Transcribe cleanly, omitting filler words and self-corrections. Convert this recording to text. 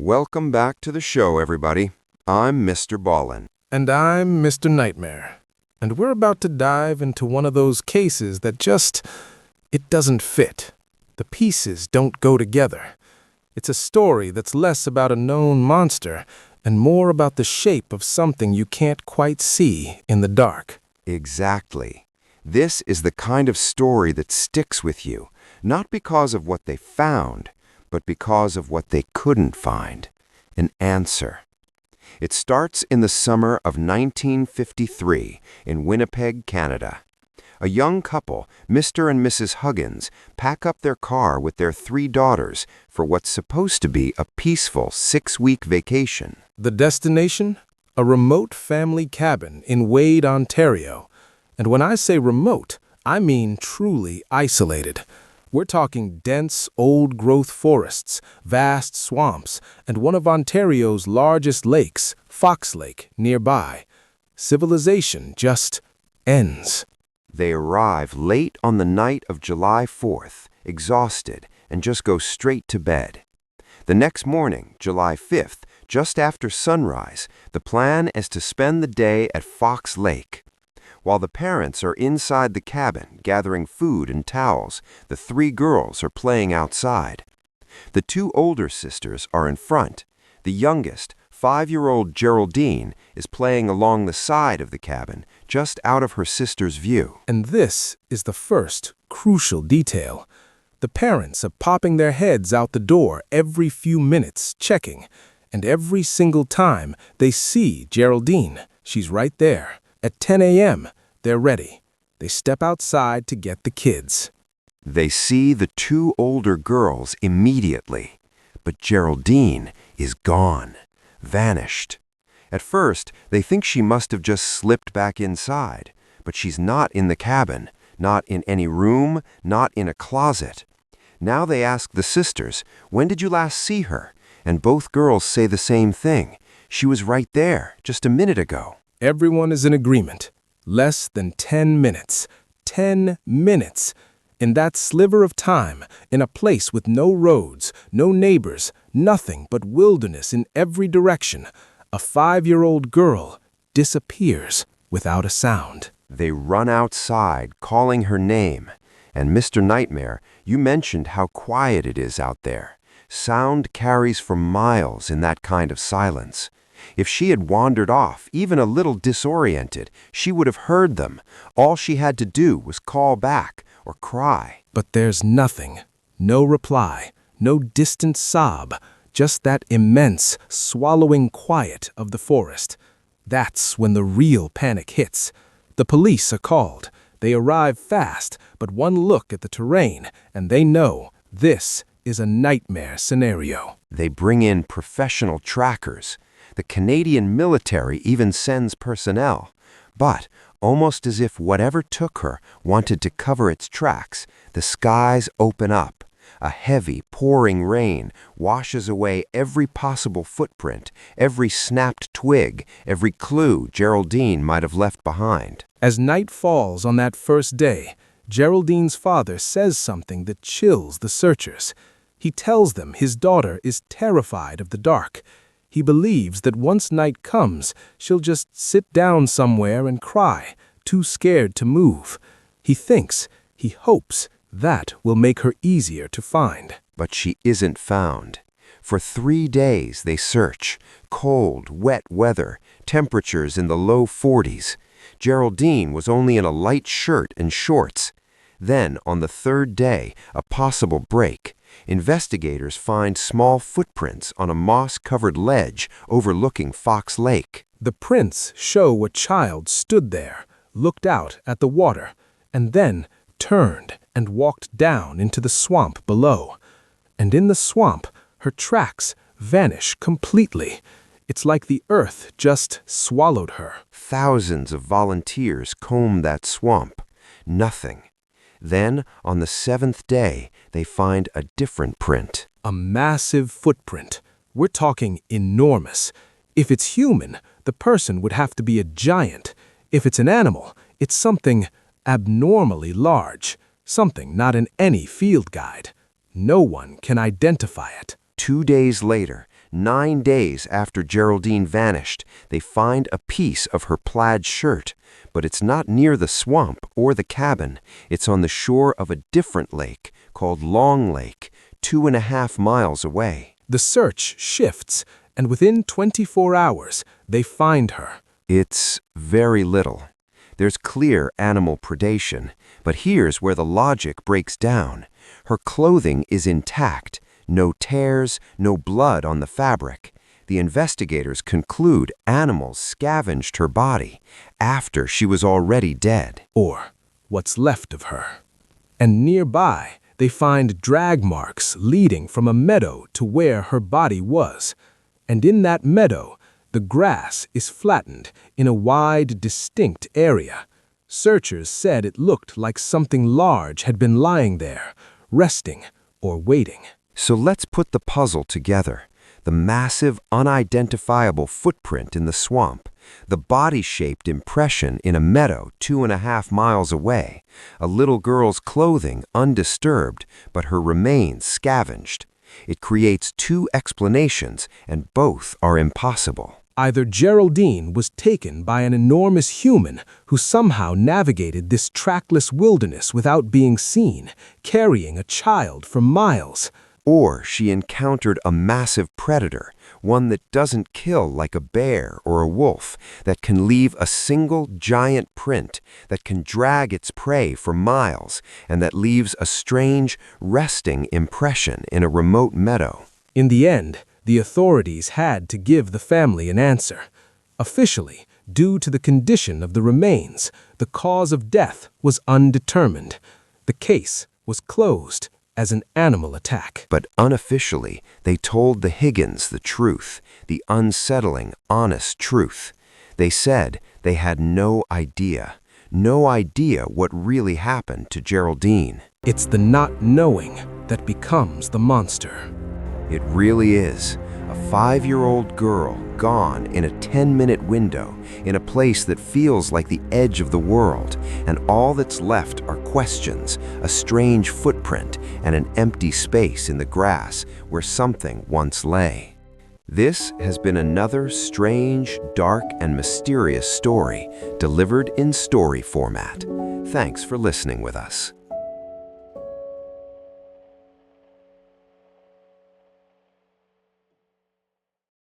Welcome back to the show, everybody. I'm MrBallen. And I'm Mr. Nightmare. And we're about to dive into one of those cases that it doesn't fit. The pieces don't go together. It's a story that's less about a known monster and more about the shape of something you can't quite see in the dark. Exactly. This is the kind of story that sticks with you, not because of what they found, but because of what they couldn't find, an answer. It starts in the summer of 1953 in Winnipeg, Canada. A young couple, Mr. and Mrs. Huggins, pack up their car with their 3 daughters for what's supposed to be a peaceful 6-week vacation. The destination? A remote family cabin in Wade, Ontario. And when I say remote, I mean truly isolated. We're talking dense, old-growth forests, vast swamps, and one of Ontario's largest lakes, Fox Lake, nearby. Civilization just ends. They arrive late on the night of July 4th, exhausted, and just go straight to bed. The next morning, July 5th, just after sunrise, the plan is to spend the day at Fox Lake. While the parents are inside the cabin gathering food and towels, the 3 girls are playing outside. The 2 older sisters are in front. The youngest, 5-year-old Geraldine, is playing along the side of the cabin, just out of her sister's view. And this is the first crucial detail. The parents are popping their heads out the door every few minutes, checking. And every single time they see Geraldine, she's right there. At 10 a.m., they're ready. They step outside to get the kids. They see the 2 older girls immediately, but Geraldine is gone, vanished. At first, they think she must have just slipped back inside, but she's not in the cabin, not in any room, not in a closet. Now they ask the sisters, "When did you last see her?" And both girls say the same thing. She was right there, just a minute ago. Everyone is in agreement. Less than 10 minutes. 10 minutes. In that sliver of time, in a place with no roads, no neighbors, nothing but wilderness in every direction, a 5-year-old girl disappears without a sound. They run outside, calling her name. And Mr. Nightmare, you mentioned how quiet it is out there. Sound carries for miles in that kind of silence. If she had wandered off, even a little disoriented, she would have heard them. All she had to do was call back or cry. But there's nothing. No reply. No distant sob. Just that immense, swallowing quiet of the forest. That's when the real panic hits. The police are called. They arrive fast, but one look at the terrain, and they know this is a nightmare scenario. They bring in professional trackers. The Canadian military even sends personnel. But, almost as if whatever took her wanted to cover its tracks, the skies open up. A heavy, pouring rain washes away every possible footprint, every snapped twig, every clue Geraldine might have left behind. As night falls on that first day, Geraldine's father says something that chills the searchers. He tells them his daughter is terrified of the dark. He believes that once night comes, she'll just sit down somewhere and cry, too scared to move. He hopes that will make her easier to find. But she isn't found. For 3 days they search. Cold, wet weather, temperatures in the low 40s. Geraldine was only in a light shirt and shorts. Then, on the 3rd day, a possible break. Investigators find small footprints on a moss-covered ledge overlooking Fox Lake. The prints show a child stood there, looked out at the water, and then turned and walked down into the swamp below. And in the swamp, her tracks vanish completely. It's like the earth just swallowed her. Thousands of volunteers comb that swamp. Nothing. Then, on the 7th day, they find a different print. A massive footprint. We're talking enormous. If it's human, the person would have to be a giant. If it's an animal, it's something abnormally large, something not in any field guide. No one can identify it. 2 days later, 9 days after Geraldine vanished, they find a piece of her plaid shirt, but it's not near the swamp or the cabin. It's on the shore of a different lake called Long Lake, 2.5 miles away. The search shifts, and within 24 hours, they find her. It's very little. There's clear animal predation, but here's where the logic breaks down. Her clothing is intact, no tears, no blood on the fabric. The investigators conclude animals scavenged her body after she was already dead. Or what's left of her. And nearby, they find drag marks leading from a meadow to where her body was. And in that meadow, the grass is flattened in a wide, distinct area. Searchers said it looked like something large had been lying there, resting or waiting. So let's put the puzzle together. The massive, unidentifiable footprint in the swamp, the body-shaped impression in a meadow 2.5 miles away, a little girl's clothing undisturbed, but her remains scavenged. It creates two explanations, and both are impossible. Either Geraldine was taken by an enormous human who somehow navigated this trackless wilderness without being seen, carrying a child for miles. Or she encountered a massive predator, one that doesn't kill like a bear or a wolf, that can leave a single giant print, that can drag its prey for miles, and that leaves a strange, resting impression in a remote meadow. In the end, the authorities had to give the family an answer. Officially, due to the condition of the remains, the cause of death was undetermined. The case was closed as an animal attack. But unofficially, they told the Huggins the truth, the unsettling, honest truth. They said they had no idea what really happened to Geraldine. It's the not knowing that becomes the monster. It really is. A 5-year-old girl gone in a 10-minute window in a place that feels like the edge of the world, and all that's left are questions, a strange footprint, and an empty space in the grass where something once lay. This has been another strange, dark, and mysterious story delivered in story format. Thanks for listening with us.